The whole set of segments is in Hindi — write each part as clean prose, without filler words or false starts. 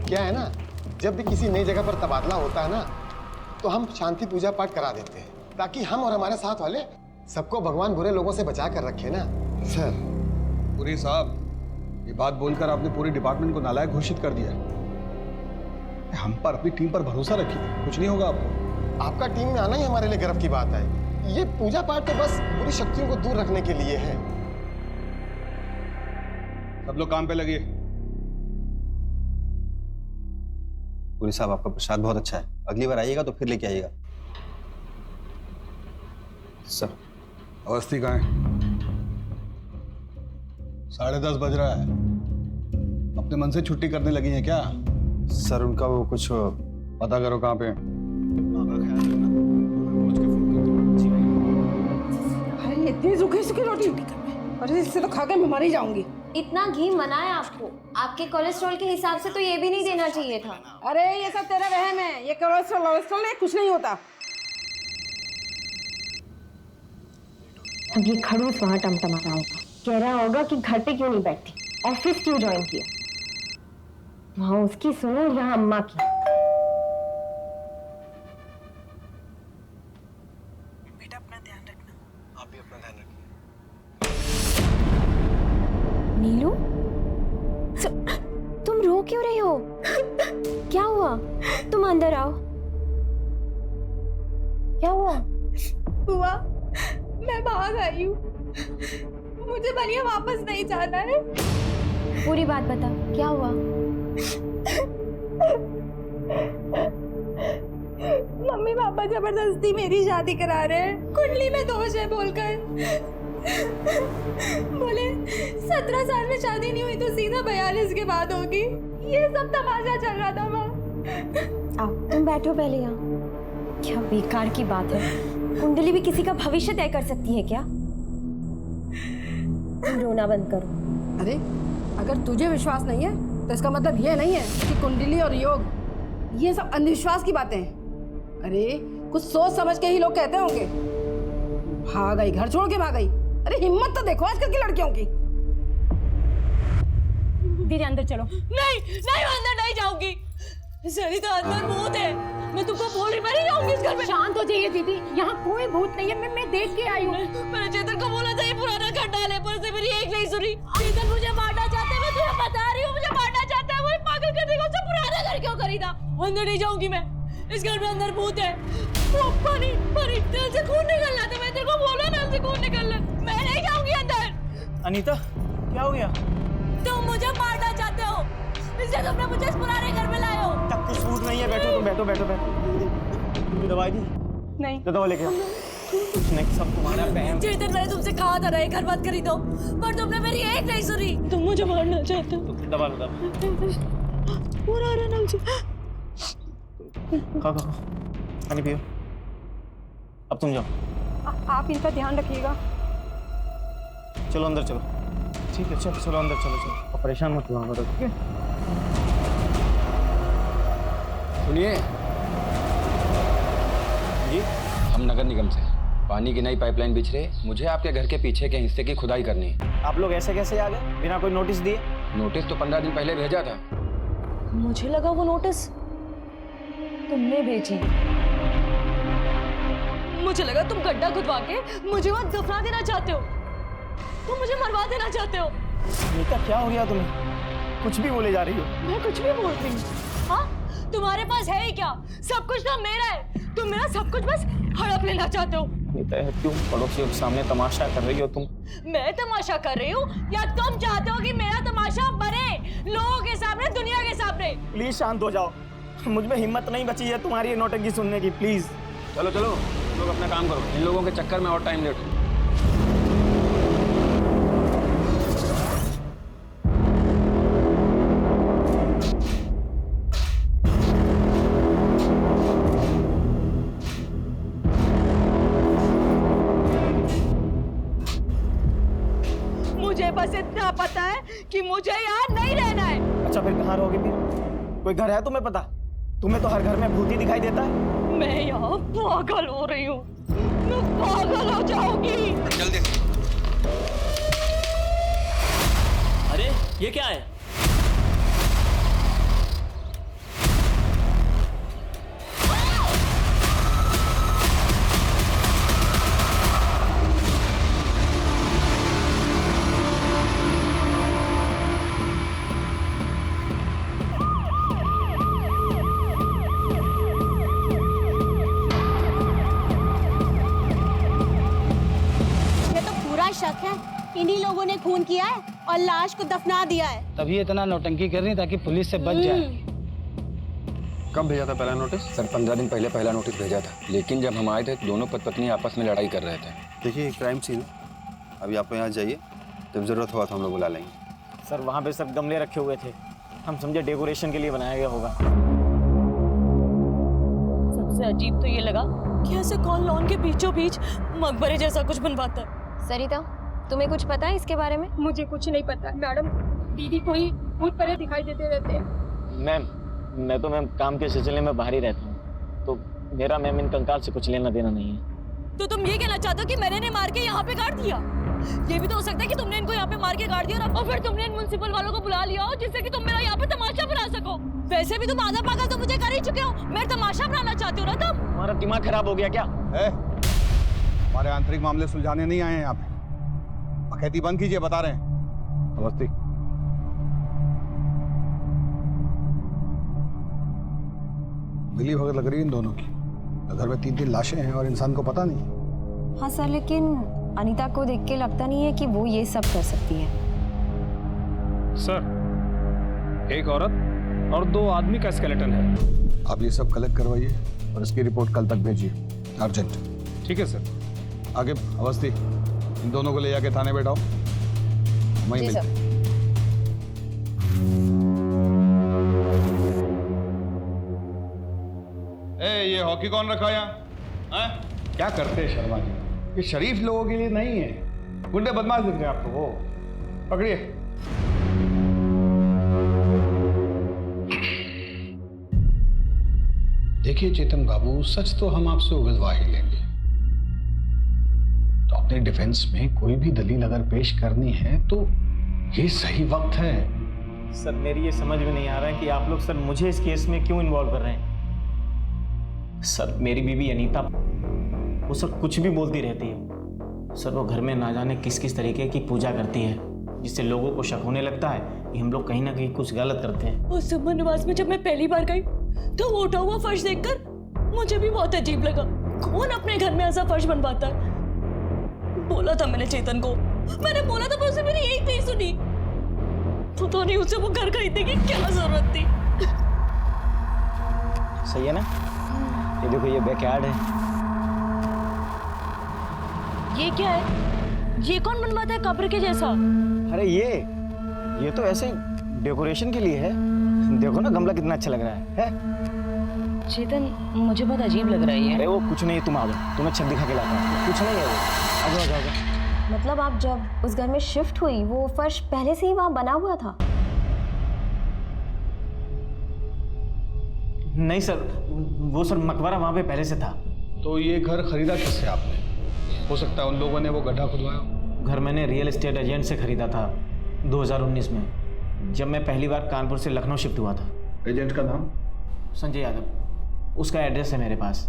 क्या है ना, जब भी किसी नई जगह पर तबादला होता है ना, तो हम शांति पूजा पाठ करा देते हैं, ताकि हम और हमारे साथ वाले सबको भगवान बुरे लोगों से बचा कर रखे ना। सर पुरी साहब, ये बात बोलकर आपने पूरी डिपार्टमेंट को नालायक घोषित कर दिया। हम पर, अपनी टीम पर भरोसा रखिए, कुछ नहीं होगा आपको। आपका टीम में आना ही हमारे लिए गर्व की बात है। ये पूजा पाठ तो बस बुरी शक्तियों को दूर रखने के लिए है। सब लोग काम पे लगिए। पुरी साहब, आपका प्रसाद बहुत अच्छा है, अगली बार आइएगा तो फिर लेके आइएगा। सर। अवस्थी कहाँ है? 10:30 बज रहा है, अपने मन से छुट्टी करने लगी हैं क्या? सर उनका वो कुछ पता करो कहाँ पे। अरे इतनी सूखी सूखी रोटी, अरे इससे तो खा के मैं मर ही जाऊंगी। इतना घी मना है आपको, आपके कोलेस्ट्रॉल के हिसाब से तो ये भी नहीं देना चाहिए था। अरे ये सब तेरा वहम है, ये कोलेस्ट्रॉल नहीं, कुछ नहीं होता। अब ये खड़ूस वहाँ टमटमा रहा होगा, कह रहा होगा कि घर पे क्यों नहीं बैठती, ऑफिस क्यों ज्वाइन किया। वहाँ उसकी सुनो, यहाँ अम्मा की। बेटा अपना ध्यान रखना। आप भी अपना ध्यान रखिए। नीलू, तुम रो क्यों रही हो? क्या हुआ? तुम अंदर आओ। क्या हुआ? बुआ, मैं भाग आई हूँ, मुझे बनिया वापस नहीं जाना है। पूरी बात बता, क्या हुआ? मम्मी पापा जबरदस्ती मेरी शादी करा रहे हैं, कुंडली में दोष है बोलकर। बोले 17 साल में शादी नहीं हुई तो सीधा 42 के बाद होगी। ये सब तमाशा चल रहा था माँ। आओ तुम बैठो पहले यहाँ। क्या बेकार की बात है, कुंडली भी किसी का भविष्य तय कर सकती है क्या? तुम रोना बंद करो। अरे अगर तुझे विश्वास नहीं है तो इसका मतलब ये नहीं है कि कुंडली और योग ये सब अंधविश्वास की बातें हैं। अरे कुछ सोच समझ के ही लोग कहते होंगे। भाग गई, घर छोड़ के भाग गई। अरे हिम्मत तो देखो आजकल की लड़कियों की। दीदी अंदर चलो। नहीं नहीं, मैं अंदर नहीं जाऊंगी। सरिता अंदर भूत है, मैं तुमको बोल रही, मैं नहीं जाऊंगी इस घर में। शांत हो जाइए दीदी, यहाँ कोई भूत नहीं है, मैं देख के आई हूँ। मैंने चेतन को बोला था ये पुराना घर डाले, पर से मेरी एक नहीं सुनी। चेतन मुझे मारना चाहता है, मैं तुझे बता रही हूँ, मुझे मारना चाहता है। वही पागल करने को उससे पुराना घर क्यों खरीदा? अंदर नहीं जाऊंगी मैं, इस घर में अंदर भूत है। वो पानी पानी, दिल से खून निकल रहा था, मैं तेरे को बोला ना, दिल से खून निकल रहा। मैं नहीं जाऊंगी अंदर। अनीता क्या हो गया? तुम मुझे मारना चाहते हो, इसलिए तुमने मुझे इस पुराने घर में लाए हो। तब कुछ सबूत नहीं है, बैठो तुम, बैठो बैठो बैठो। तुमने दवाई दी? नहीं। तो दवा लेके आओ। कुछ नहीं, सब तुम्हारा बहन। चेतन मैंने तुमसे कहा था ना घर मत खरीदो, पर तुमने मेरी एक नहीं सुनी। तुम मुझे मारना चाहते हो। दवा लो, दवा। पूरा रहा मुझे। खाओ खाओ, पानी पियो। अब तुम जाओ। आप इनका ध्यान रखिएगा। चलो अंदर चलो। ठीक है, चलो चलो अंदर चलो चलो। और परेशान मत हुआ करो, ठीक है? सुनिए जी। हम नगर निगम से पानी की नई पाइपलाइन बिछ रही है, मुझे आपके घर के पीछे के हिस्से की खुदाई करनी है। आप लोग ऐसे कैसे आ गए बिना कोई नोटिस दिए? नोटिस तो 15 दिन पहले भेजा था। मुझे लगा वो नोटिस तुमने भेजी। मुझे लगा तुम गड्ढा खुदवा के मुझे वहां दफना देना चाहते हो, तुम मुझे मरवा देना चाहते हो। अनीता क्या हो गया तुम्हें? कुछ भी बोले जा रही हो। मैं कुछ भी बोल रही हूँ? हाँ, तुम्हारे पास है ही क्या? सब कुछ तो मेरा है, तुम मेरा सब कुछ बस हड़प लेना चाहते हो। अनीता क्यों पड़ोसियों के सामने तमाशा कर रही हो तुम? मैं तमाशा कर रही हूँ या तुम चाहते हो कि मेरा तमाशा बने लोगों के सामने, दुनिया के सामने? प्लीज शांत हो जाओ, मुझ में हिम्मत नहीं बची है तुम्हारी ये नौटंकी सुनने की। प्लीज चलो चलो, तुम लोग अपना काम करो, इन लोगों के चक्कर में और टाइम लेट। मुझे बस इतना पता है कि मुझे यहाँ नहीं रहना है। अच्छा फिर कहाँ रहोगे? फिर कोई घर है तुम्हें पता? तुम्हें तो हर घर में भूत ही दिखाई देता है। मैं यहाँ पागल हो रही हूँ, मैं पागल हो जाऊंगी। जल्दी। अरे ये क्या है? खून किया है और लाश को दफना दिया है। तभी इतना नौटंकी कर रही ताकि पुलिस से बच जाए। कब भेजा था पहला नोटिस? सर 15 दिन पहले पहला नोटिस भेजा था, लेकिन जब हम आए थे दोनों पति पत्नी आपस में लड़ाई कर रहे थे। देखिए क्राइम सीन, अभी आप यहाँ जाइए, जब ज़रूरत हुआ तो हम लोग बुला लेंगे। सर वहाँ पे सर गमले रखे हुए थे, हम समझे डेकोरेशन के लिए बनाया गया होगा। सबसे अजीब तो ये लगा कि ऐसे कौन लॉन के बीचों बीच मकबरे जैसा कुछ बनवाता है। सरिता, तुम्हें कुछ पता है इसके बारे में? मुझे कुछ नहीं पता मैडम, दीदी को ही भूत परे दिखाई देते रहते हैं। मैम, मैं तो मैम काम के सिलसिले में बाहर ही रहता हूँ, तो मेरा मैम इन कंकाल से कुछ लेना देना नहीं है। तो तुम ये कहना चाहते हो कि मैंने इन्हें मार के यहाँ पे गाड़ दिया? ये भी तो हो सकता है कि तुमने इनको यहाँ पे मार के गाड़ दिया और फिर तुमने इन म्युनिसिपल वालों को बुला लिया हो जिससे कि तुम मेरा यहाँ पे तमाशा बना सको। वैसे भी तुम आधा पागल तो मुझे कर ही चुके हो, मेरा तमाशा बनाना चाहते हो ना तुम? हमारा दिमाग खराब हो गया क्या? हमारे आंतरिक मामले सुलझाने नहीं आए हैं यहाँ पे। अखैती बंद कीजिए, बता रहे हैं। अवस्थी, मिली भगत लग रही है इन दोनों की। घर में 3 लाशें हैं और इंसान को पता नहीं। हाँ सर, लेकिन अनीता को देख के लगता नहीं है कि वो ये सब कर सकती है। सर, एक औरत और 2 आदमी का स्केलेटन है। आप ये सब कलेक्ट करवाइए और इसकी रिपोर्ट कल तक भेजिए, अर्जेंट। ठीक है सर। आगे अवस्थी, इन दोनों को ले जाके थाने बैठाओ, वहीं जी सर। ये हॉकी कौन रखा यहाँ? क्या करते हैं शर्मा जी? ये शरीफ लोगों के लिए नहीं है, गुंडे बदमाश दिख रहे हैं आपको। वो पकड़िए। देखिए चेतन बाबू, सच तो हम आपसे उगलवा ही लेंगे, तो अपने डिफेंस में कोई भी दलील अगर पेश करनी है तो ये सही वक्त है। सर मेरी ये समझ में नहीं आ रहा है कि आप लोग सर मुझे इस केस में क्यों इन्वॉल्व कर रहे हैं। सर मेरी बीवी अनीता, वो सर कुछ भी बोलती रहती है। सर वो घर में ना जाने किस किस तरीके की पूजा करती है, जिससे लोगों को शक होने लगता है कि हम लोग कहीं ना कहीं कुछ गलत करते हैं। उस सुबह निवास में जब मैं पहली बार गई तो वो उठा हुआ फर्श देखकर मुझे भी बहुत अजीब लगा। कौन अपने घर में ऐसा फर्श बनवाता है? बोला था मैंने चेतन को, मैंने बोला था, पर उसे मेरी एक नहीं सुनी। पता नहीं उसे वो घर खरीदने की क्या जरूरत थी। सही है ना? ये देखो, ये बैकयार्ड है। ये क्या है? ये कौन बनवाता है कब्र के जैसा? अरे ये तो ऐसे डेकोरेशन के लिए है। देखो ना गमला कितना अच्छा लग रहा है? चेतन, मुझे बहुत अजीब लग रहा है ये। अरे वो कुछ नहीं, तुम आ जाओ, तुम्हें छत दिखा के लाता हूं। कुछ नहीं है वो, आ जाओ आ जाओ। मतलब आप जब उस घर में शिफ्ट हुई वो फर्श पहले से ही वहां बना हुआ था? नहीं सर, वो सर मकबरा वहां पे पहले से था। तो ये घर खरीदा किससे आपने? हो सकता है उन लोगों ने वो गड्ढा खुदवाया। घर मैंने रियल एस्टेट एजेंट से खरीदा था 2019 में, जब मैं पहली बार कानपुर से लखनऊ शिफ्ट हुआ था। एजेंट का नाम? संजय यादव, उसका एड्रेस है मेरे पास।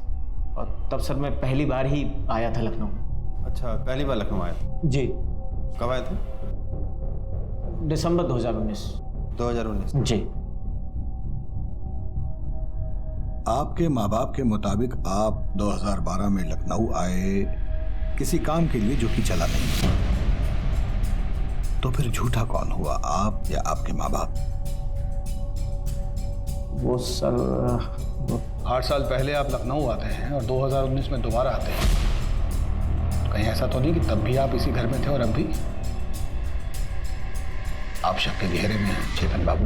और तब सर मैं पहली बार ही आया था लखनऊ। अच्छा, पहली बार लखनऊ आए थे? जी। कब आए थे? दिसंबर 2019। 2019? जी। आपके माँ बाप के मुताबिक आप 2012 में लखनऊ आए किसी काम के लिए जो कि चला नहीं, तो फिर झूठा कौन हुआ, आप या आपके माँ बाप? वो सर 8 साल पहले आप लखनऊ आते हैं और 2019 में दोबारा आते हैं, तो कहीं ऐसा तो नहीं कि तब भी आप इसी घर में थे और अब भी? आप शक के घेरे में हैं चेतन बाबू।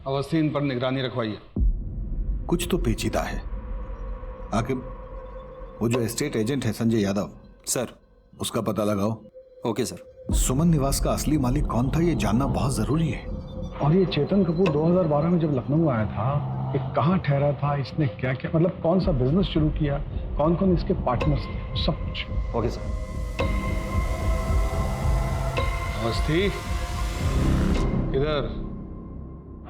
अवस्थी, इन पर निगरानी रखवाइए। कुछ तो पेचीदा है। आखिर वो जो एस्टेट एजेंट है संजय यादव, सर, उसका पता लगाओ। Okay sir. सुमन निवास का असली मालिक कौन था ये जानना बहुत जरूरी है। और ये चेतन कपूर 2012 में जब लखनऊ आया था, ये कहाँ ठहरा था, इसने क्या क्या, मतलब कौन सा बिजनेस शुरू किया, कौन कौन इसके पार्टनर्स थे, सब कुछ। Okay sir. अवस्थी, इधर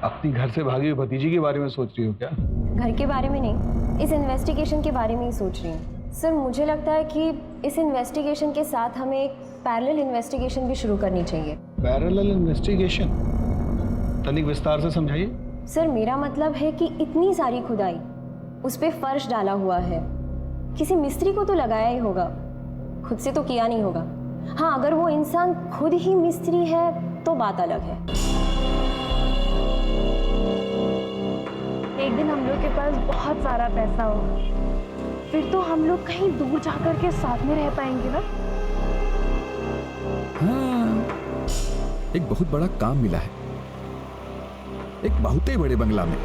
अपनी घर से भागी हुई भतीजी के बारे में सोच रही हो क्या? घर के बारे में नहीं, इस इन्वेस्टिगेशन के बारे में ही सोच रही हूँ। सर मुझे लगता है कि इस इन्वेस्टिगेशन के साथ हमें एक पैरेलल इन्वेस्टिगेशन भी शुरू करनी चाहिए। Parallel investigation? तनिक विस्तार से समझाइए। सर मेरा मतलब है कि इतनी सारी खुदाई, उस पे फर्श डाला हुआ है, किसी मिस्त्री को तो लगाया ही होगा, खुद से तो किया नहीं होगा। हाँ, अगर वो इंसान खुद ही मिस्त्री है तो बात अलग है। एक दिन हम लोग के पास बहुत सारा पैसा हो, फिर तो हम लोग कहीं दूर जाकर के साथ में रह पाएंगे ना। हाँ, एक बहुत बड़ा काम मिला है, एक बहुत ही बड़े बंगला में।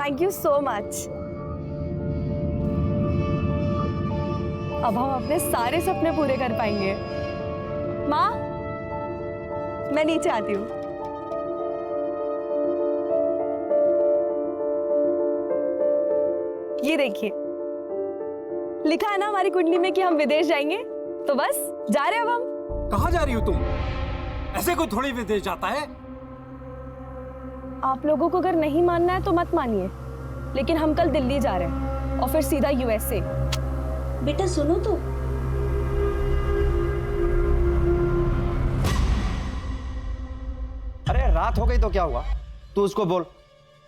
Thank you so much. अब हम अपने सारे सपने पूरे कर पाएंगे। माँ, मैं नीचे आती हूँ। ये देखिए, लिखा है ना हमारी कुंडली में कि हम विदेश जाएंगे, तो बस जा रहे हैं अब हम। कहाँ जा रही हो तुम? ऐसे कोई थोड़ी विदेश जाता है। आप लोगों को अगर नहीं मानना है तो मत मानिए, लेकिन हम कल दिल्ली जा रहे हैं और फिर सीधा यूएसए। बेटा सुनो तो, अरे रात हो गई तो क्या हुआ? तू उसको बोल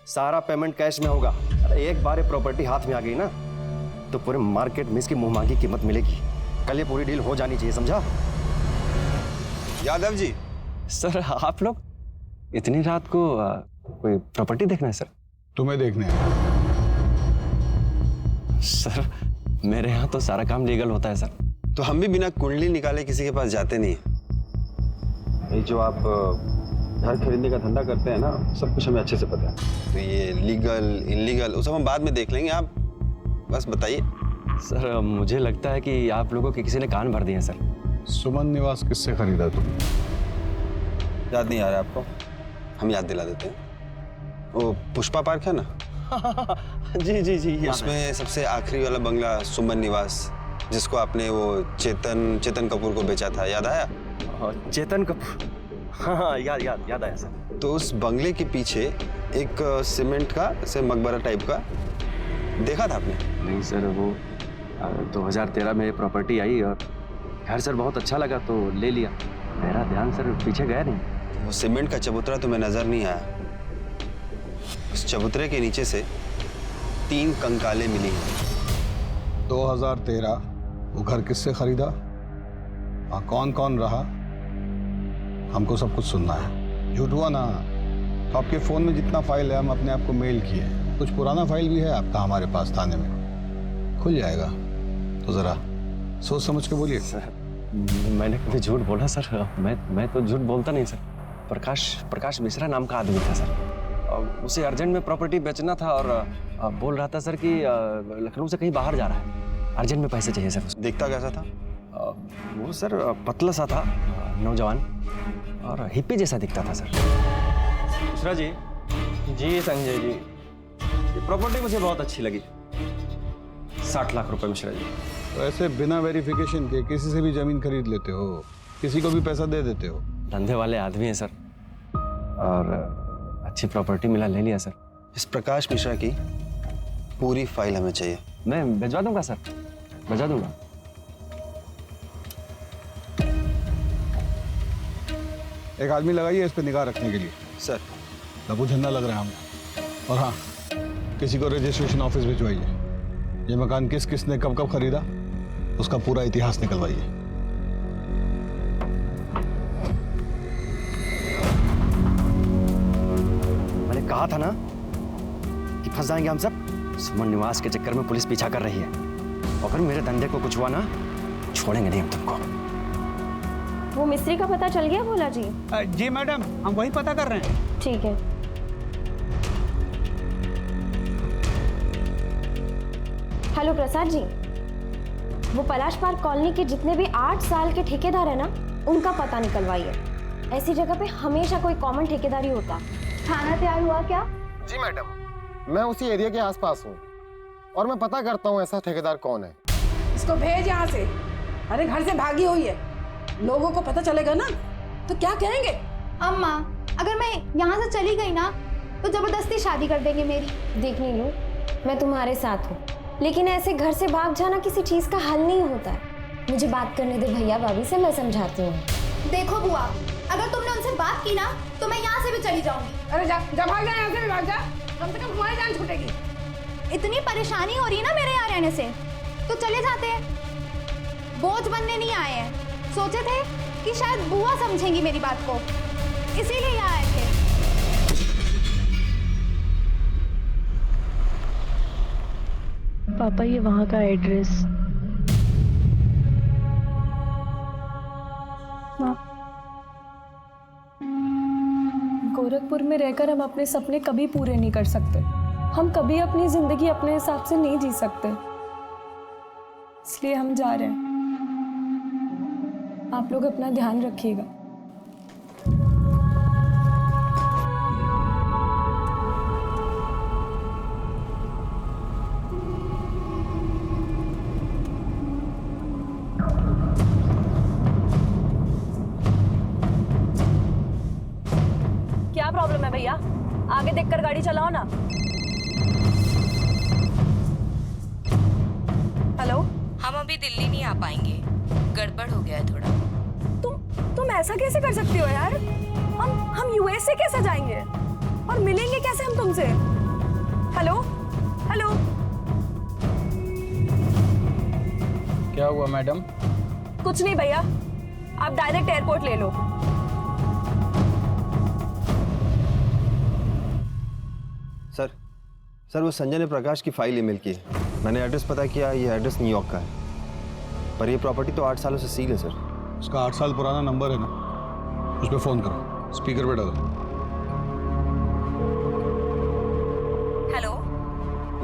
सारा पेमेंट कैश में होगा। अरे एक बार ये प्रॉपर्टी हाथ में आ गई ना तो पूरे मार्केट में इसकी मुंह मांगी कीमत मिलेगी। कल ये पूरी डील हो जानी चाहिए, समझा? यादव जी, सर आप लोग इतनी रात को कोई प्रॉपर्टी देखना है सर? तुम्हें देखने हैं। सर मेरे यहाँ तो सारा काम लीगल होता है सर। तो हम भी बिना कुंडली निकाले किसी के पास जाते नहीं। ये जो आप घर खरीदने का धंधा करते हैं ना, सब कुछ हमें अच्छे से पता है। तो ये लीगल इनलीगल वो सब हम बाद में देख लेंगे, आप बस बताइए। सर मुझे लगता है कि आप लोगों के किसी ने कान भर दिए हैं सर। सुमन निवास किससे खरीदा तुम? याद नहीं आ रहा आपको? हम याद दिला देते हैं। वो पुष्पा पार्क है ना? जी जी जी, उसमें सबसे आखिरी वाला बंगला सुमन निवास, जिसको आपने वो चेतन कपूर को बेचा था, याद आया? चेतन कपूर, हाँ याद आया सर। तो उस बंगले के पीछे एक सीमेंट का से मकबरा टाइप का देखा था आपने? नहीं सर, वो 2013 में प्रॉपर्टी आई और घर सर बहुत अच्छा लगा तो ले लिया। मेरा ध्यान सर पीछे गया नहीं। वो सीमेंट का चबूतरा तुम्हें नजर नहीं आया? उस चबूतरे के नीचे से 3 कंकालें मिली हैं। 2013 वो घर किससे खरीदा? वहाँ कौन कौन रहा? हमको सब कुछ सुनना है। झूठ हुआ ना तो आपके फोन में जितना फाइल है हम अपने आप को मेल किए। कुछ पुराना फाइल भी है आपका हमारे पास थाने में, खुल जाएगा। तो जरा सोच समझ के बोलिए। सर मैंने कभी झूठ बोला सर? मैं तो झूठ बोलता नहीं सर। प्रकाश मिश्रा नाम का आदमी था सर, उसे अर्जेंट में प्रॉपर्टी बेचना था और बोल रहा था सर कि लखनऊ से कहीं बाहर जा रहा है, अर्जेंट में पैसे चाहिए सर। दिखता कैसा था? वो सर पतला सा था, नौजवान और हिप्पी जैसा दिखता था सर। मिश्रा जी। जी संजय जी, ये प्रॉपर्टी मुझे बहुत अच्छी लगी। 60 लाख रुपए मिश्रा जी। तो ऐसे बिना वेरिफिकेशन के किसी से भी जमीन खरीद लेते हो, किसी को भी पैसा दे देते हो? धंधे वाले आदमी हैं सर, और अच्छी प्रॉपर्टी मिला, ले लिया सर। इस प्रकाश मिश्रा की पूरी फाइल हमें चाहिए। मैं भिजवा दूंगा सर, भिजवा दूंगा। एक आदमी लगाइए इस पे निगाह रखने के लिए। सर लघु झंडा लग रहा है हमें। और हाँ, किसी को रजिस्ट्रेशन ऑफिस भिजवाइए। ये मकान किसने कब कब खरीदा उसका पूरा इतिहास निकलवाइए। मैंने कहा था ना कि फंस जाएंगे हम सब। सुमन निवास के चक्कर में पुलिस पीछा कर रही है, और अगर मेरे धंधे को कुछ हुआ ना, छोड़ेंगे नहीं हम तुमको। वो मिस्त्री का पता चल गया भोला जी? जी मैडम, हम वही पता कर रहे हैं। ठीक है। हेलो प्रसाद जी, वो पलाश पार्क कॉलोनी के जितने भी 8 साल के ठेकेदार है ना, उनका पता निकलवाइए। ऐसी जगह पे हमेशा कोई कॉमन ठेकेदार ही होता। खाना तैयार हुआ क्या? जी मैडम, मैं उसी एरिया के आसपास हूँ और मैं पता करता हूँ ऐसा ठेकेदार कौन है। इसको भेज यहाँ से। अरे घर से भागी हुई है, लोगों को पता चलेगा ना तो क्या कहेंगे? अम्मा, अगर मैं यहाँ से चली गई ना तो जबरदस्ती शादी कर देंगे मेरी। देख नीलू, मैं तुम्हारे साथ हूँ, लेकिन ऐसे घर से भाग जाना किसी चीज का हल नहीं होता है। मुझे बात करने दे भैया भाभी से, मैं समझाती हूँ। देखो बुआ, अगर तुमने उनसे ऐसे बात की ना तो मैं यहाँ से भी चली जाऊंगी। अरे जा जा, भाग जा यहाँ से भी, भाग जा। कम से कम तुम्हारी जान छूटेगी। इतनी परेशानी हो रही है ना मेरे यहाँ रहने से, तो चले जाते हैं। बोझ बनने नहीं आए हैं। सोचे थे कि शायद बुआ समझेंगी मेरी बात को, इसीलिए यहाँ आए थे। पापा ये वहाँ का एड्रेस। गोरखपुर में रहकर हम अपने सपने कभी पूरे नहीं कर सकते। हम कभी अपनी जिंदगी अपने हिसाब से नहीं जी सकते, इसलिए हम जा रहे हैं। आप लोग अपना ध्यान रखिएगा। क्या प्रॉब्लम है भैया? आगे देखकर गाड़ी चलाओ ना। हेलो, हम अभी दिल्ली नहीं आ पाएंगे, गड़बड़ हो गया है थोड़ा। तुम ऐसा कैसे कर सकती हो यार? हम यूएस से कैसे जाएंगे और मिलेंगे कैसे हम तुमसे? हेलो हेलो, क्या हुआ मैडम? कुछ नहीं भैया, आप डायरेक्ट एयरपोर्ट ले लो। सर वो संजय ने प्रकाश की फाइल ईमेल की है। मैंने एड्रेस पता किया, ये एड्रेस न्यूयॉर्क का है, पर ये प्रॉपर्टी तो 8 सालों से सील है सर। उसका 8 साल पुराना नंबर है ना, उस पर फोन करो, स्पीकर पे डालो। हेलो,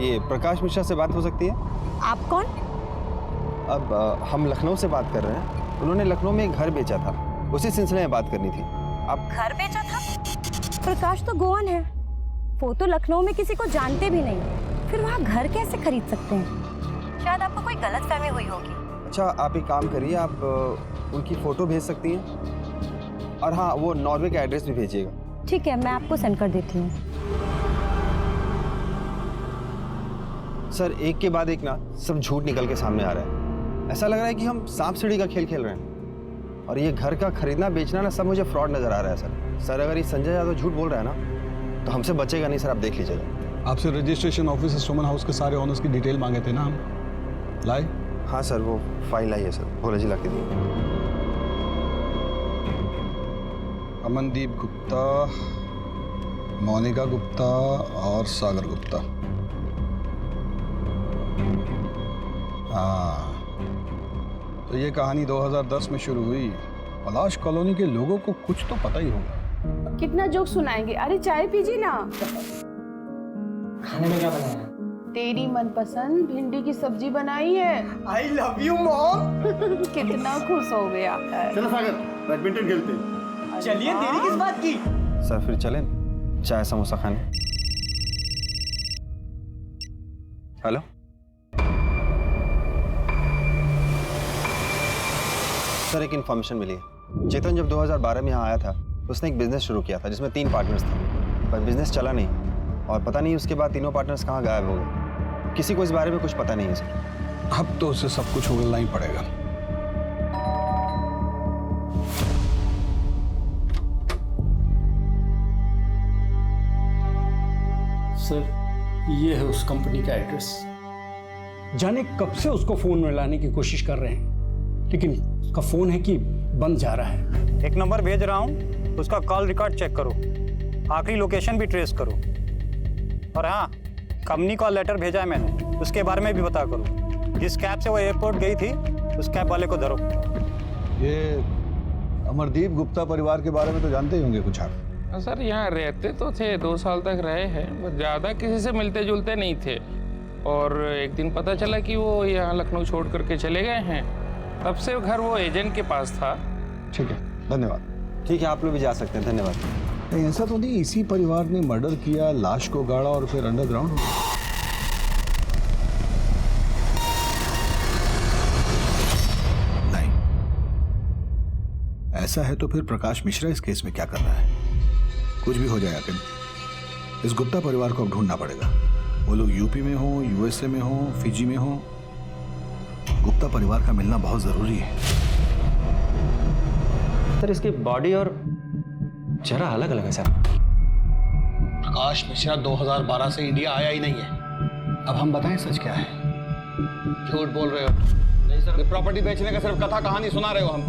ये प्रकाश मिश्रा से बात हो सकती है? आप कौन? अब हम लखनऊ से बात कर रहे हैं। उन्होंने लखनऊ में एक घर बेचा था, उसी सिलसिले में बात करनी थी। आप घर बेचा था? प्रकाश तो गोवन है, वो तो लखनऊ में किसी को जानते भी नहीं, फिर वहाँ घर कैसे खरीद सकते हैं? शायद आपको कोई गलतफहमी हुई होगी। अच्छा, आप एक काम करिए, आप उनकी फ़ोटो भेज सकती हैं, और हाँ, वो नॉर्वे का एड्रेस भी भेजिएगा। ठीक है, मैं आपको सेंड कर देती हूँ। सर, एक के बाद एक ना सब झूठ निकल के सामने आ रहा है। ऐसा लग रहा है कि हम सांप सीढ़ी का खेल खेल रहे हैं, और ये घर का खरीदना बेचना ना सब मुझे फ्रॉड नज़र आ रहा है सर। अगर ये संजय यादव झूठ बोल रहा है ना, तो हमसे बचेगा नहीं सर, आप देख लीजिएगा। आपसे रजिस्ट्रेशन ऑफिस सुमन हाउस के सारे ऑनर्स की डिटेल मांगे थे ना हम, लाए? हाँ सर, वो फाइल आई है सर, भोले जी ला के दिए। अमनदीप गुप्ता, मोनिका गुप्ता और सागर गुप्ता। हाँ, तो ये कहानी 2010 में शुरू हुई। पलाश कॉलोनी के लोगों को कुछ तो पता ही होगा। कितना जोक सुनाएंगे? अरे चाय पीजिए ना। खाने में क्या बनाया? तेरी मनपसंद भिंडी की सब्जी बनाई है। I love you mom. कितना खुश हो गया। चलो सागर, बैडमिंटन खेलते हैं। चलिए, देरी किस बात की? सर फिर चलें चाय समोसा खाने। हेलो, सर एक इन्फॉर्मेशन मिली है। चेतन जब 2012 में यहाँ आया था, उसने एक बिजनेस शुरू किया था जिसमें 3 पार्टनर्स थे, पर बिजनेस चला नहीं, और पता नहीं उसके बाद तीनों पार्टनर्स कहाँ गायब हो गए। किसी को इस बारे में कुछ पता नहीं है सर। अब तो उसे सब कुछ उगलना ही पड़ेगा। सर ये है उस कंपनी का एड्रेस। जाने कब से उसको फोन में लाने की कोशिश कर रहे हैं, लेकिन उसका फोन है कि बंद जा रहा है। एक नंबर भेज रहा हूँ, उसका कॉल रिकॉर्ड चेक करो, आखिरी लोकेशन भी ट्रेस करो, और हाँ, कंपनी कॉल लेटर भेजा है मैंने, उसके बारे में भी पता करो। जिस कैब से वो एयरपोर्ट गई थी, उस कैब वाले को धरो। ये अमरदीप गुप्ता परिवार के बारे में तो जानते ही होंगे कुछ आप? सर यहाँ रहते तो थे, 2 साल तक रहे हैं, बस ज़्यादा किसी से मिलते जुलते नहीं थे, और एक दिन पता चला कि वो यहाँ लखनऊ छोड़ करके चले गए हैं। तब से घर वो एजेंट के पास था। ठीक है, धन्यवाद। ठीक है, आप लोग भी जा सकते हैं, धन्यवाद। नहीं, ऐसा तो नहीं इसी परिवार ने मर्डर किया, लाश को गाड़ा और फिर अंडरग्राउंड हो गया? नहीं, ऐसा है तो फिर प्रकाश मिश्रा इस केस में क्या कर रहा है? कुछ भी हो जाए आखिर, इस गुप्ता परिवार को अब ढूंढना पड़ेगा। वो लोग यूपी में हो, यूएसए में हो, फिजी में हो, गुप्ता परिवार का मिलना बहुत जरूरी है। सर इसकी बॉडी और जरा अलग अलग है सर। प्रकाश मिश्रा 2012 से इंडिया आया ही नहीं है। अब हम बताएं सच क्या है? झूठ बोल रहे हो। नहीं सर, प्रॉपर्टी बेचने का सिर्फ कथा कहानी सुना रहे हो हम।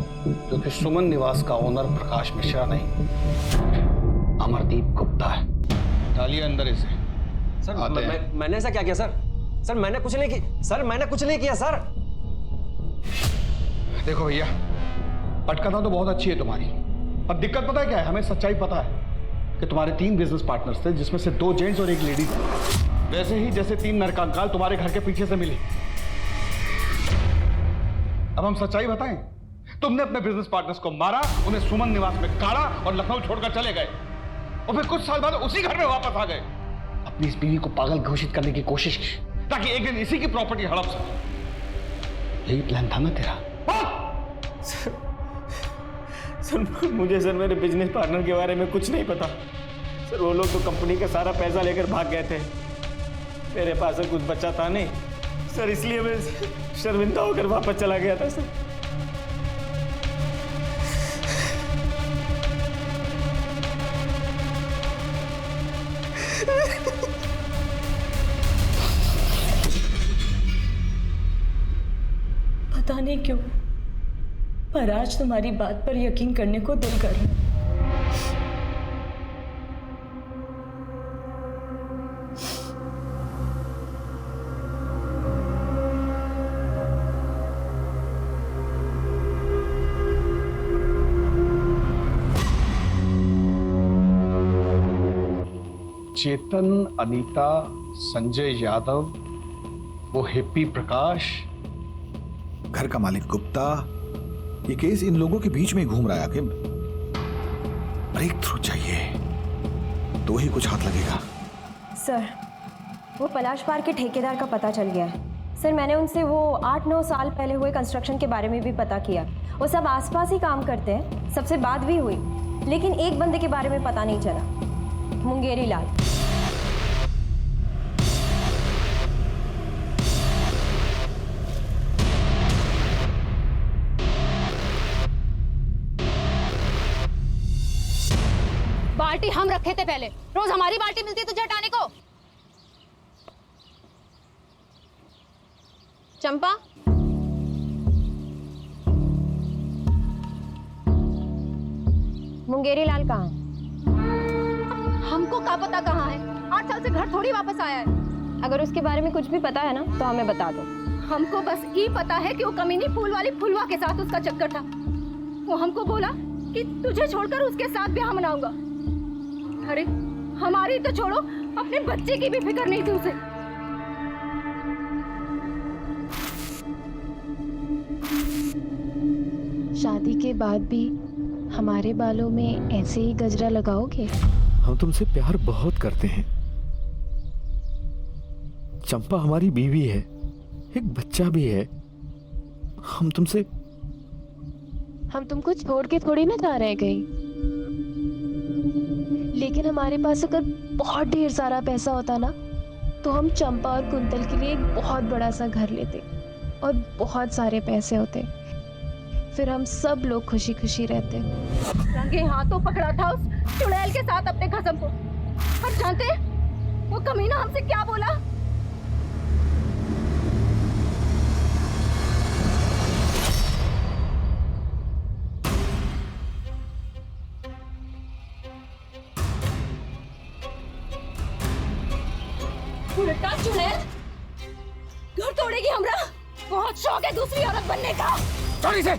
क्योंकि सुमन निवास का ओनर प्रकाश मिश्रा नहीं, अमरदीप गुप्ता है। डालिए अंदर इसे। सर मैंने ऐसा क्या किया सर? सर मैंने कुछ नहीं किया सर, मैंने कुछ नहीं किया सर। देखो भैया, पटकथा तो बहुत अच्छी है तुम्हारी, पर दिक्कत पता है क्या है? हमें सच्चाई पता है कि तुम्हारे 3 बिजनेस पार्टनर्स थे, जिसमें से 2 जेंट्स और 1 लेडी थे। वैसे ही जैसे 3 नरकंकाल तुम्हारे घर के पीछे से मिले। अब हम सच्चाई बताएं, तुमने अपने बिजनेस पार्टनर्स को मारा, उन्हें सुमन निवास में काढ़ा और लखनऊ छोड़कर चले गए, और फिर कुछ साल बाद उसी घर में वापस आ गए। अपनी इस बीवी को पागल घोषित करने की कोशिश की, ताकि एक दिन इसी की प्रॉपर्टी हड़प सके। यही प्लान था ना तेरा? सर मुझे सर मेरे बिजनेस पार्टनर के बारे में कुछ नहीं पता सर। वो लोग तो कंपनी का सारा पैसा लेकर भाग गए थे। मेरे पास सर कुछ बचा था नहीं सर, इसलिए मैं शर्मिंदा होकर वापस चला गया था सर। पता नहीं क्यों, पर आज तुम्हारी बात पर यकीन करने को दिल कर रहा है। चेतन, अनीता, संजय यादव, वो हिप्पी प्रकाश, घर का मालिक गुप्ता, ये केस इन लोगों के बीच में घूम रहा है। कि ब्रेक थ्रू चाहिए तो ही कुछ हाथ लगेगा। सर वो पलाश पार्क के ठेकेदार का पता चल गया है सर। मैंने उनसे वो 8-9 साल पहले हुए कंस्ट्रक्शन के बारे में भी पता किया। वो सब आसपास ही काम करते हैं, सबसे बात भी हुई, लेकिन एक बंदे के बारे में पता नहीं चला, मुंगेरी लाल। बाल्टी हम रखे थे पहले, रोज हमारी बाल्टी मिलती है तुझे हटाने को। चंपा, मुंगेरी लाल कहाँ है? हमको क्या पता कहाँ है? 8 साल से घर थोड़ी वापस आया है। अगर उसके बारे में कुछ भी पता है ना तो हमें बता दो। हमको बस ये पता है कि वो कमीनी फूल वाली फुलवा के साथ उसका चक्कर था। वो हमको बोला कि तुझे छोड़कर उसके साथ ब्याह मनाऊंगा। अरे हमारी तो छोड़ो, अपने बच्चे की भी फिक्र नहीं थी उसे। शादी के बाद भी हमारे बालों में ऐसे ही गजरा लगाओगे? हम तुमसे प्यार बहुत करते हैं। चंपा हमारी बीवी है, एक बच्चा भी है। हम तुमको छोड़ के थोड़ी ना जा रहे हैं कहीं। लेकिन हमारे पास अगर बहुत ढेर सारा पैसा होता ना, तो हम चंपा और कुंतल के लिए एक बहुत बड़ा सा घर लेते और बहुत सारे पैसे होते। फिर हम सब लोग खुशी खुशी रहते। रंगे हाथों पकड़ा था उस चुड़ैल के साथ अपने खसम को। और जानते वो कमीना हमसे क्या बोला? उल्टा चुड़ैल घर तोड़ेगी हमरा। बहुत शौक है दूसरी औरत बनने का। चोरी से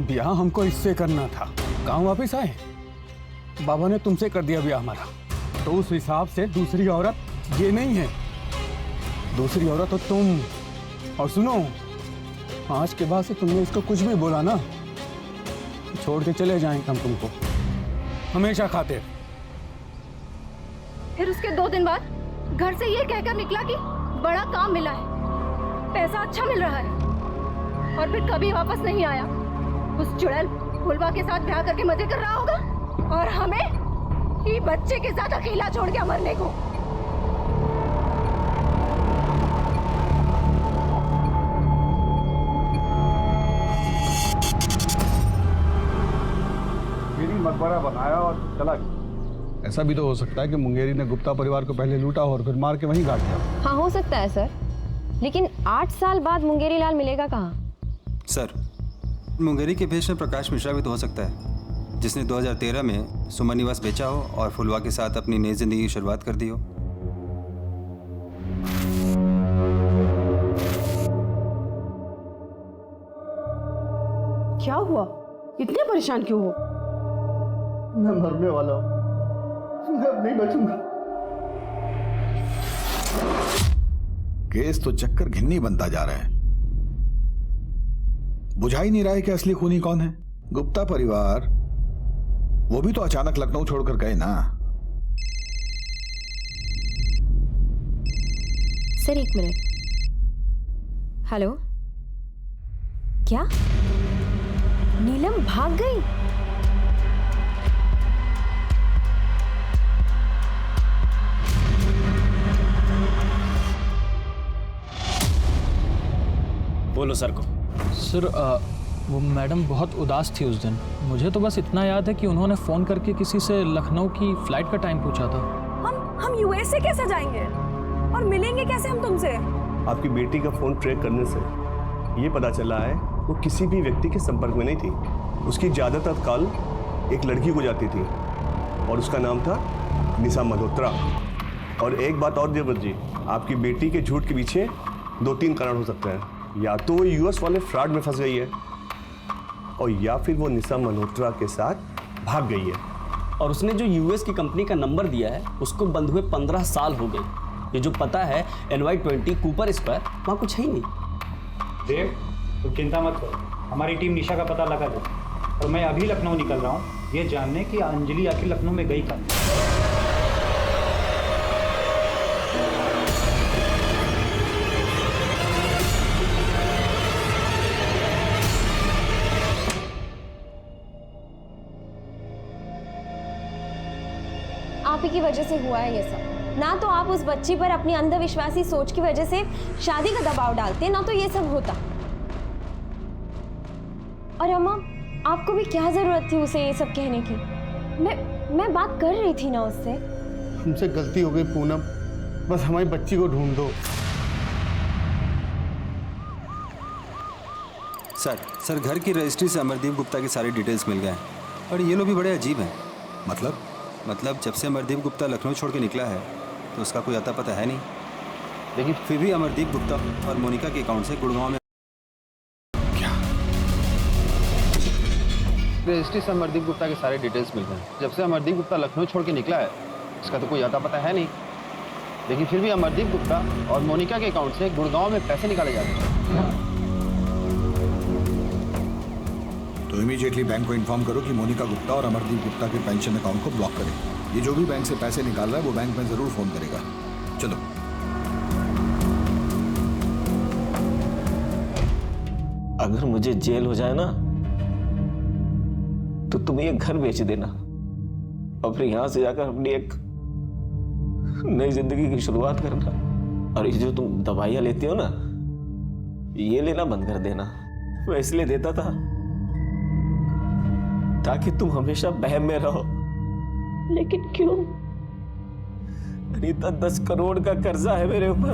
ब्याह हमको इससे करना था। गांव वापस आए, बाबा ने तुमसे कर दिया ब्याह हमारा, तो उस हिसाब से दूसरी औरत ये नहीं है। दूसरी औरत तो तुम। और सुनो, आज के बाद से तुमने इसको कुछ भी बोला ना, छोड़ के चले जाएंगे हम तुमको हमेशा खातिर। फिर उसके 2 दिन बाद घर से ये कहकर निकला कि बड़ा काम मिला है, पैसा अच्छा मिल रहा है, और फिर कभी वापस नहीं आया। उस चुड़ैल फुलवा के साथ ब्याह करके मजे कर रहा होगा, और हमें ये बच्चे के साथ अकेला छोड़ के मरने को। मेरी मकबरा खाना बनाया और चला गया। ऐसा भी तो हो सकता है कि मुंगेरी ने गुप्ता परिवार को पहले लूटा और फिर मार के वहीं गाड़ दिया। हाँ हो सकता है सर, लेकिन 8 साल बाद मुंगेरी लाल मिलेगा कहाँ? सर, मुंगेरी के भेष में प्रकाश मिश्रा भी तो हो सकता है, जिसने 2013 में सुमन निवास बेचा हो और फुलवा के साथ अपनी नई जिंदगी की शुरुआत कर दी हो। क्या हुआ? इतने परेशान क्यों हो? मैं मरने वाला हूं, मैं अब नहीं बचूंगा। केस तो चक्कर घिन्नी बनता जा रहा है। बुझा ही नहीं रहा है कि असली खूनी कौन है। गुप्ता परिवार, वो भी तो अचानक लखनऊ छोड़कर गए ना। Sir 1 minute. हेलो, क्या नीलम भाग गई? बोलो सर को। सर वो मैडम बहुत उदास थी उस दिन। मुझे तो बस इतना याद है कि उन्होंने फ़ोन करके किसी से लखनऊ की फ़्लाइट का टाइम पूछा था। हम यूएस से कैसे जाएंगे और मिलेंगे कैसे हम तुमसे? आपकी बेटी का फोन ट्रैक करने से ये पता चला है वो किसी भी व्यक्ति के संपर्क में नहीं थी। उसकी ज़्यादातर कॉल एक लड़की को जाती थी और उसका नाम था निशा मल्होत्रा। और एक बात और देवव्रत जी, आपकी बेटी के झूठ के पीछे 2-3 कारण हो सकते हैं। या तो वो यूएस वाले फ्रॉड में फंस गई है और या फिर वो निशा मल्होत्रा के साथ भाग गई है। और उसने जो यूएस की कंपनी का नंबर दिया है उसको बंद हुए 15 साल हो गए। ये जो पता है NY20 कूपर स्क्वायर, वहाँ कुछ है ही नहीं। देव, तो चिंता मत करो, हमारी टीम निशा का पता लगा दे। और मैं अभी लखनऊ निकल रहा हूँ ये जानने कि अंजलि आखिर लखनऊ में गई कब। आप ही की वजह से हुआ है ये सब। ना तो आप उस बच्ची पर अपनी अंधविश्वासी सोच की वजह से शादी का दबाव डालते, ना तो ये सब होता। और अम्मा, आपको भी क्या जरूरत थी उसे ये सब कहने की? मैं बात कर रही थी ना उससे। हमसे गलती हो गई पूनम, बस हमारी बच्ची को ढूंढ दो। सर घर की रजिस्ट्री से अमरदीप गुप्ता की सारी डिटेल्स मिल गए हैं। और ये लोग भी बड़े अजीब हैं। मतलब जब से अमरदीप गुप्ता लखनऊ छोड़ के निकला है तो उसका कोई अता पता है नहीं। लेकिन फिर भी अमरदीप गुप्ता और मोनिका के अकाउंट से गुड़गांव में रजिस्ट्री से अमरदीप गुप्ता के सारे डिटेल्स मिल गए। जब से अमरदीप गुप्ता लखनऊ छोड़ के निकला है उसका तो कोई अता पता है नहीं। लेकिन फिर भी अमरदीप गुप्ता और मोनिका के अकाउंट से गुड़गांव में पैसे निकाले जाते हैं। तो इमीडिएटली बैंक को इन्फॉर्म करो कि मोनिका गुप्ता और अमरदीप गुप्ता के पेंशन अकाउंट को ब्लॉक करें। ये जो भी बैंक से पैसे निकाल रहा है वो बैंक में जरूर फोन करेगा। चलो। अगर मुझे जेल हो जाए ना तो तुम ये घर बेच देना और फिर यहां से जाकर अपनी एक नई जिंदगी की शुरुआत करना। और ये जो तुम दवाइयां लेती हो ना, ये लेना बंद कर देना। मैं इसलिए देता था ताकि तुम हमेशा बहम में रहो। लेकिन क्यों? अनीता, 10 करोड़ का कर्जा है मेरे ऊपर।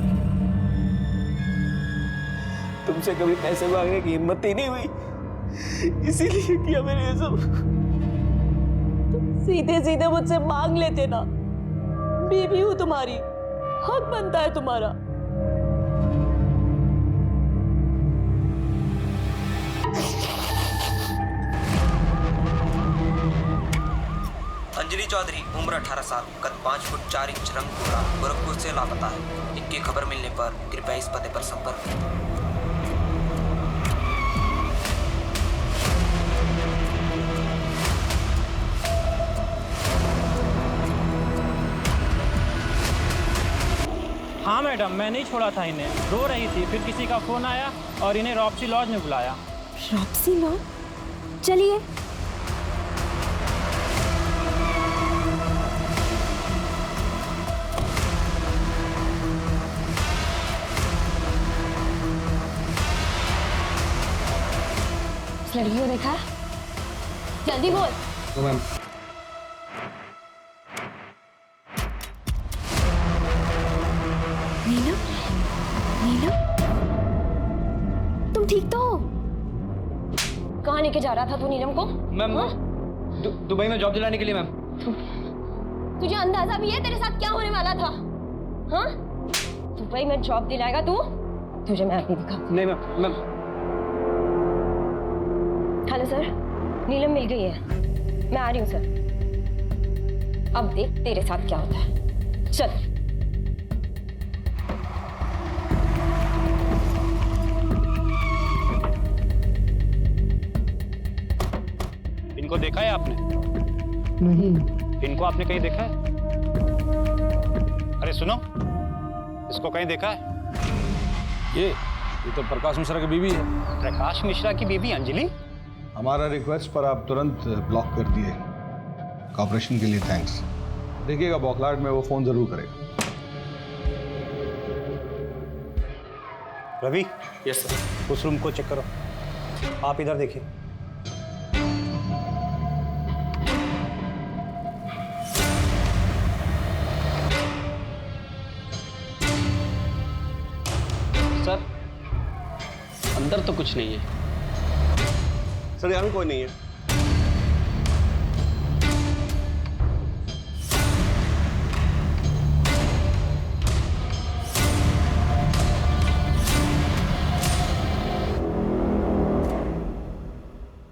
तुमसे कभी पैसे मांगने की हिम्मत ही नहीं हुई, इसीलिए किया मैंने ये सब। सीधे सीधे मुझसे मांग लेते ना। बीवी हूं तुम्हारी, हक बनता है तुम्हारा। अंजलि चौधरी, उम्र 18 साल, कद 5 फुट 4 इंच, रंग गोरा, गोरखपुर से लापता है। इनकी खबर मिलने पर कृपया इस पते पर संपर्क करें। हाँ मैडम, मैं नहीं छोड़ा था इन्हें। रो रही थी, फिर किसी का फोन आया और इन्हें रॉप्सी लॉज में बुलाया। रॉप्सी लॉज? चलिए। लड़की को देखा? जल्दी बोल। तो मैम नीलम, नीलम, तुम ठीक तो हो? कहाँ लेके जा रहा था तू नीलम को? मैम, दुबई में जॉब दिलाने के लिए मैम। तुझे अंदाजा भी है तेरे साथ क्या होने वाला था? हाँ? दुबई में जॉब दिलाएगा तू? तुझे मैं अभी दिखा। नहीं मैम। हेलो सर, नीलम मिल गई है। मैं आ रही हूँ सर। अब देख तेरे साथ क्या होता है। चल। इनको देखा है आपने? नहीं। इनको आपने कहीं देखा है? अरे सुनो, इसको कहीं देखा है? ये तो प्रकाश मिश्रा की बीवी है। प्रकाश मिश्रा की बीवी अंजलि? हमारा रिक्वेस्ट पर आप तुरंत ब्लॉक कर दिए। कॉपरेशन के लिए थैंक्स। देखिएगा बौखलाहट में वो फोन जरूर करेगा। रवि। Yes sir. उस रूम को चेक करो। आप इधर देखिए। सर, अंदर तो कुछ नहीं है। सर यहाँ भी कोई नहीं है।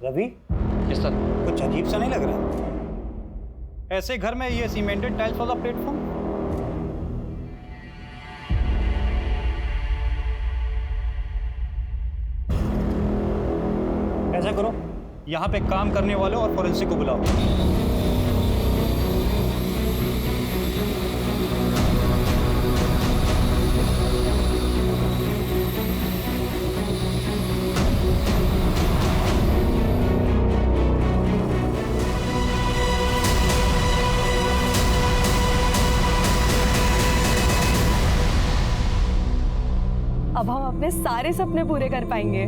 रवि? Yes sir. कुछ अजीब सा नहीं लग रहा? ऐसे घर में ये सीमेंटेड टाइल्स वाला प्लेटफॉर्म? ऐसा करो, यहाँ पे काम करने वालों और फोरेंसिक को बुलाओ। अब हम अपने सारे सपने पूरे कर पाएंगे।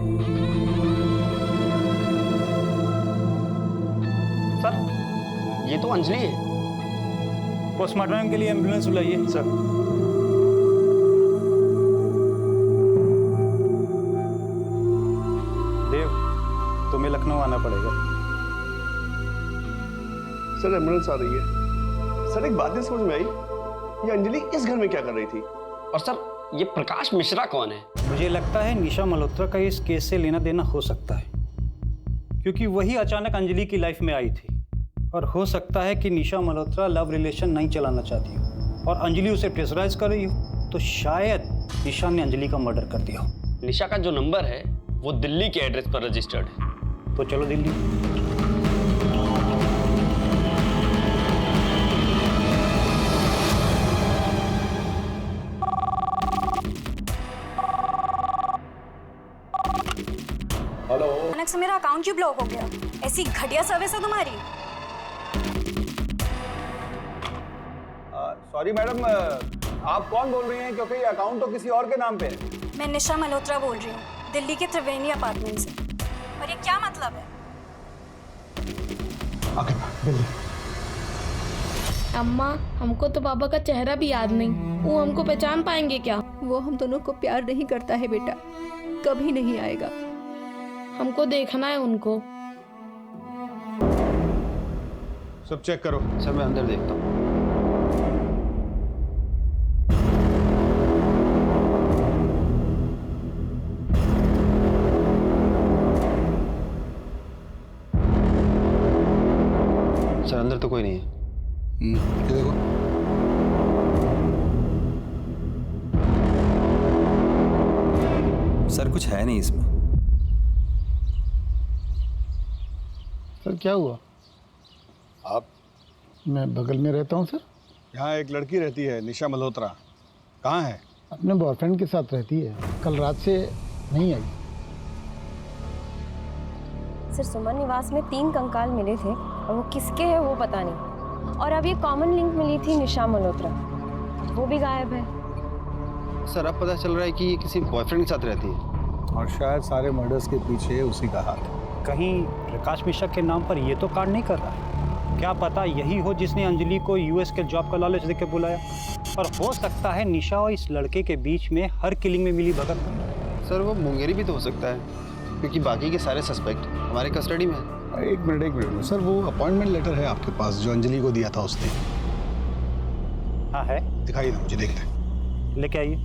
सर, ये तो अंजलि है। पोस्टमार्टम के लिए एम्बुलेंस बुलाइए। सर। देव, तुम्हें लखनऊ आना पड़ेगा। सर एम्बुलेंस आ रही है। सर एक बात नहीं समझ में आई, ये अंजलि इस घर में क्या कर रही थी? और सर, ये प्रकाश मिश्रा कौन है? मुझे लगता है निशा मल्होत्रा का इस केस से लेना देना हो सकता है, क्योंकि वही अचानक अंजलि की लाइफ में आई थी। और हो सकता है कि निशा मल्होत्रा लव रिलेशन नहीं चलाना चाहती हो और अंजलि उसे प्रेशराइज कर रही हो, तो शायद निशा ने अंजलि का मर्डर कर दिया हो। निशा का जो नंबर है वो दिल्ली के एड्रेस पर रजिस्टर्ड है। तो चलो दिल्ली। हेलो। अचानक से मेरा अकाउंट क्यों ब्लॉक हो गया? ऐसी घटिया सर्विस है तुम्हारी। सॉरी मैडम, आप कौन बोल रही हैं? क्योंकि ये अकाउंट तो किसी और के नाम पे है। मैं निशा मल्होत्रा बोल रही हूँ, दिल्ली के त्रिवेणी अपार्टमेंट से। और ये क्या मतलब है? अम्मा, हमको तो पापा का चेहरा भी याद नहीं, वो हमको पहचान पाएंगे क्या? वो हम दोनों को प्यार नहीं करता है बेटा, कभी नहीं आएगा। हमको देखना है उनको। सब चेक करो। सर मैं अंदर देखता हूँ। सर अंदर तो कोई नहीं है। ये देखो। सर कुछ है नहीं इसमें। सर क्या हुआ? आप? मैं बगल में रहता हूँ सर। यहाँ एक लड़की रहती है निशा मल्होत्रा, कहाँ है? अपने बॉयफ्रेंड के साथ रहती है, कल रात से नहीं आई। सर सुमन निवास में 3 कंकाल मिले थे और वो किसके हैं वो पता नहीं। और अब ये कॉमन लिंक मिली थी निशा मल्होत्रा, वो भी गायब है। सर अब पता चल रहा है कि ये किसी बॉयफ्रेंड के साथ रहती है और शायद सारे मर्डर्स के पीछे उसी का हाथ है। कहीं प्रकाश मिश्रा के नाम पर ये तो कांड नहीं कर रहा है? क्या पता यही हो जिसने अंजलि को यूएस के जॉब का लालच देकर बुलाया। और हो सकता है निशा और इस लड़के के बीच में हर किलिंग में मिली भगत। सर वो मुंगेरी भी तो हो सकता है, क्योंकि बाकी के सारे सस्पेक्ट हमारे कस्टडी में है। एक मिनट सर, वो अपॉइंटमेंट लेटर है आपके पास जो अंजलि को दिया था उसने? हाँ है। दिखाइए ना मुझे, देखते हैं। लेके आइए।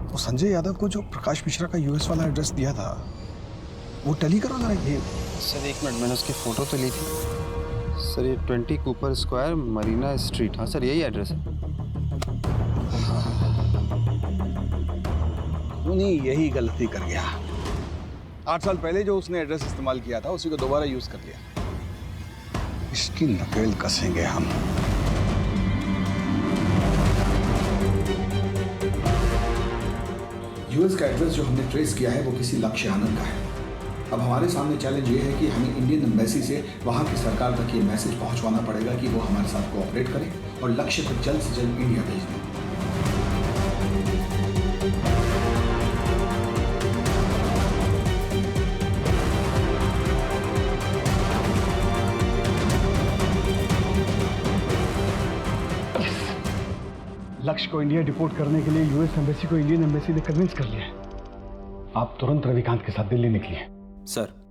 वो संजय यादव को जो प्रकाश मिश्रा का यूएस वाला एड्रेस दिया था वो टैली करो जरा ये। सर एक मिनट, मैंने उसकी फोटो तो ली थी सर। ये 20 कूपर स्क्वायर मरीना स्ट्रीट। हाँ सर यही एड्रेस है। नहीं, यही गलती कर गया। 8 साल पहले जो उसने एड्रेस इस्तेमाल किया था उसी को दोबारा यूज कर लिया। इसकी नकेल कसेंगे हम। यूएस का एड्रेस जो हमने ट्रेस किया है वो किसी लक्ष्य आनंद का है। अब हमारे सामने चैलेंज ये है कि हमें इंडियन एम्बेसी से वहाँ की सरकार तक ये मैसेज पहुँचवाना पड़ेगा कि वो हमारे साथ कोऑपरेट करें और लक्ष्य को जल्द से जल्द इंडिया भेज दें। लक्ष्य को इंडिया डिपोर्ट करने के लिए यूएस एम्बेसी को इंडियन एम्बेसी ने कन्विंस कर लिया है। आप तुरंत रविकांत के साथ दिल्ली निकलिए। सर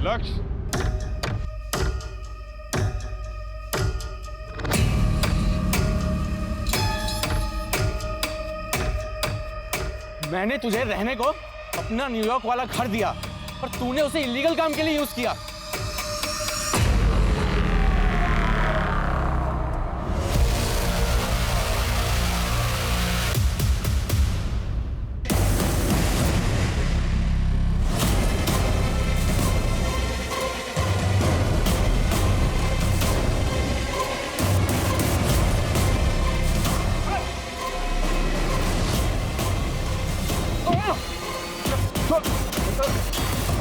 लक्ष्य, मैंने तुझे रहने को अपना न्यूयॉर्क वाला घर दिया और तूने उसे इलीगल काम के लिए यूज किया।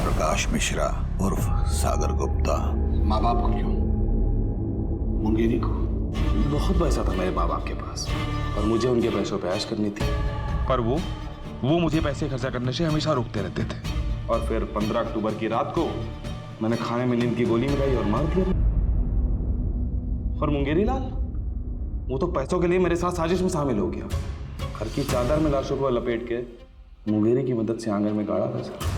प्रकाश मिश्रा उर्फ सागर गुप्ता। माँ बाप को क्यों? मुंगेरी को। बहुत पैसा था मेरे माँ बाप के पास और मुझे उनके पैसों पे ऐश करनी थी, पर वो मुझे पैसे खर्चा करने से हमेशा रोकते रहते थे। और फिर 15 अक्टूबर की रात को मैंने खाने में नींद की गोली मिलाई और मार दिया। और मुंगेरी लाल, वो तो पैसों के लिए मेरे साथ साजिश में शामिल हो गया। घर की चादर में लाशों को लपेट के मुंगेरी की मदद से आंगन में गाड़ा था सर।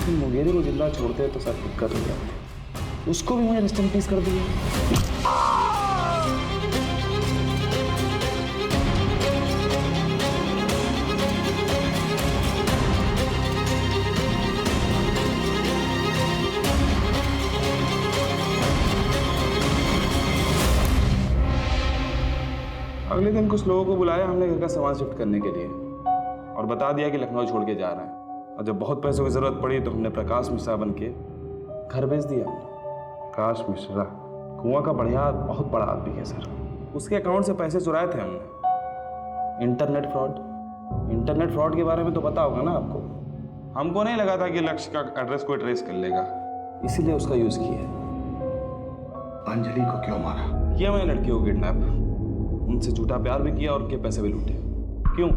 मुंगेरी को जिंदा छोड़ते तो सर दिक्कत हो जाती। उसको भी मैंने रेस्ट इन पीस कर दिया। अगले दिन कुछ लोगों को बुलाया हमने घर का सामान शिफ्ट करने के लिए और बता दिया कि लखनऊ छोड़ के जा रहे हैं। और जब बहुत पैसों की जरूरत पड़ी तो हमने प्रकाश मिश्रा बन के घर भेज दिया। प्रकाश मिश्रा कुआं का बढ़िया बहुत बड़ा आदमी है सर। उसके अकाउंट से पैसे चुराए थे हमने। इंटरनेट फ्रॉड के बारे में तो पता होगा ना आपको। हमको नहीं लगा था कि लक्ष्य का एड्रेस कोई ट्रेस कर लेगा, इसीलिए उसका यूज किया। अंजलि को क्यों मारा? किया मैंने लड़कियों को किडनैप, उनसे झूठा प्यार भी किया और उनके पैसे भी लूटे। क्यों?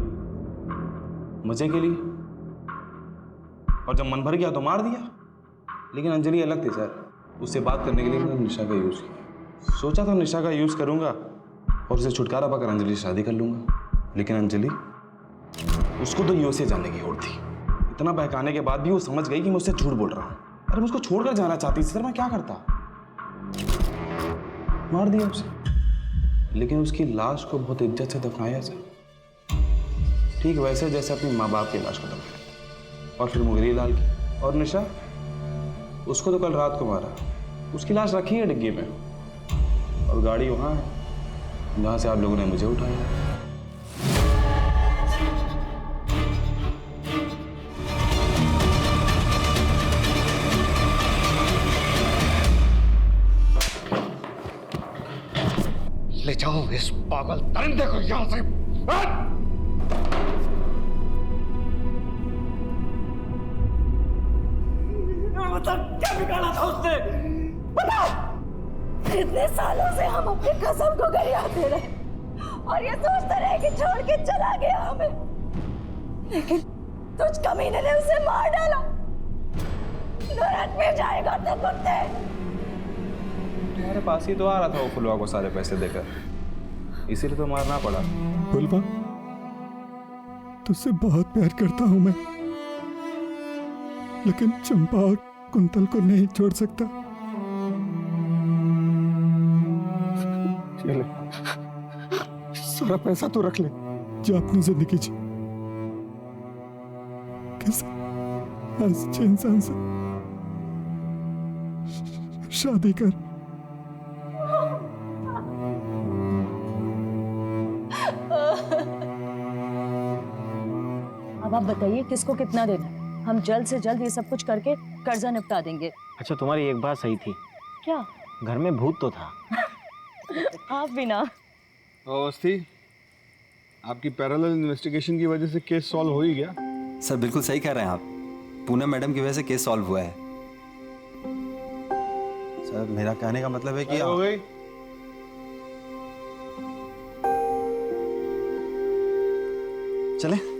मजे के लिए। और जब मन भर गया तो मार दिया। लेकिन अंजलि अलग थी सर। उससे बात करने के लिए मैंने निशा का यूज़ किया। सोचा था निशा का यूज़ करूंगा और उसे छुटकारा पाकर अंजलि से शादी कर लूंगा। लेकिन अंजलि, उसको तो यूएसए जाने की होड़ थी। इतना बहकाने के बाद भी वो समझ गई कि मैं उससे झूठ बोल रहा हूँ। अरे मुझको छोड़कर जाना चाहती थी सर, मैं क्या करता? मार दिया उसे। लेकिन उसकी लाश को बहुत इज्जत से दफनाया सर, ठीक वैसे जैसे अपनी माँ बाप की लाश को दफनाया। और फिर मुंगेरी लाल की और निशा, उसको तो कल रात को मारा। उसकी लाश रखी है डिग्गी में और गाड़ी वहाँ है जहाँ से आप लोगों ने मुझे उठाया। ले जाओ इस पागल दरिंदे को यहां से। बता क्या बिगाड़ा था उसने, बताओ। इतने सालों से हम अपनी कसम को गरियाते रहे और ये सोचते रहे कि छोड़ के चला गया हमें, लेकिन तुझ कमीने ने उसे मार डाला। नरक में जाएगा तो कुत्ते। तुम्हारे पास ही तो आ रहा था वो फुलवा को सारे पैसे देकर, इसीलिए तो मारना पड़ा। फुलवा, तुझसे बहुत प्यार करता हूं मैं, लेकिन चंपा और कुंतल को नहीं छोड़ सकता। चले, सारा पैसा तो रख ले, जो अपनी जिंदगी जी किसी अच्छे इंसान से शादी कर। अब आप बताइए किसको कितना देना है? हम जल्द से जल्द ये सब कुछ करके कर्जा निपटा देंगे। अच्छा, तुम्हारी एक बात सही थी, क्या? घर में भूत तो था। आप भी ना। अवस्थी, आपकी पैरेलल इन्वेस्टिगेशन की वजह से केस सॉल्व हो ही गया। सर बिल्कुल सही कह रहे हैं आप, पूनम मैडम की वजह से केस सॉल्व हुआ है। सर मेरा कहने का मतलब है कि हो गई। चले।